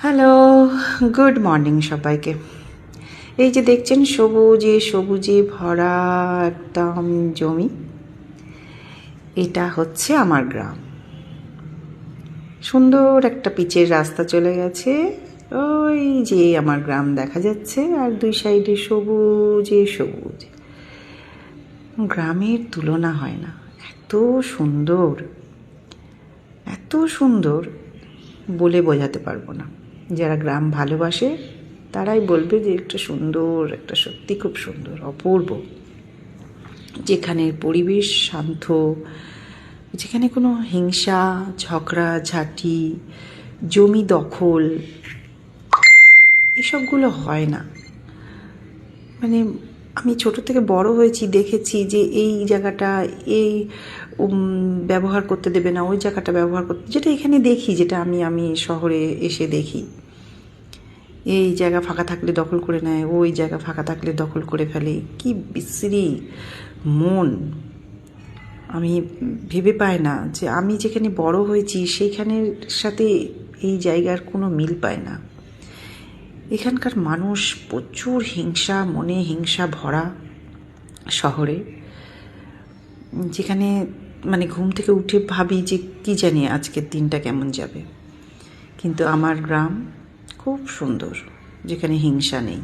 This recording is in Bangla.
হ্যালো, গুড মর্নিং সবাইকে। এই যে দেখছেন সবুজে সবুজে ভরা একদম জমি, এটা হচ্ছে আমার গ্রাম। সুন্দর একটা পিচের রাস্তা চলে গেছে, ওই যে আমার গ্রাম দেখা যাচ্ছে, আর দুই সাইডে সবুজে সবুজ। গ্রামের তুলনা হয় না, এত সুন্দর, এত সুন্দর বলে বোঝাতে পারবো না। যারা গ্রাম ভালোবাসে তারাই বলবে যে একটা সুন্দর, একটা সত্যি খুব সুন্দর, অপূর্ব। যেখানের পরিবেশ শান্ত, যেখানে কোনো হিংসা, ঝগড়া ঝাঁটি, জমি দখল এসবগুলো হয় না। মানে আমি ছোট থেকে বড় হয়েছি, দেখেছি যে এই জায়গাটা এই ব্যবহার করতে দেবে না, ওই জায়গাটা ব্যবহার করতে, যেটা এখানে দেখি, যেটা আমি শহরে এসে দেখি। এই জায়গা ফাঁকা থাকলে দখল করে নেয়, ওই জায়গা ফাঁকা থাকলে দখল করে ফেলে। কি বিশ্রী মন! আমি ভেবে পাই না যে আমি যেখানে বড় হয়েছি সেইখানের সাথে এই জায়গার কোনো মিল পায় না। এখানকার মানুষ প্রচুর হিংসা, মনে হিংসা ভরা। শহরে যেখানে মানে ঘুম থেকে উঠে ভাবি যে কী জানি আজকের দিনটা কেমন যাবে। কিন্তু আমার গ্রাম খুব সুন্দর, যেখানে হিংসা নেই।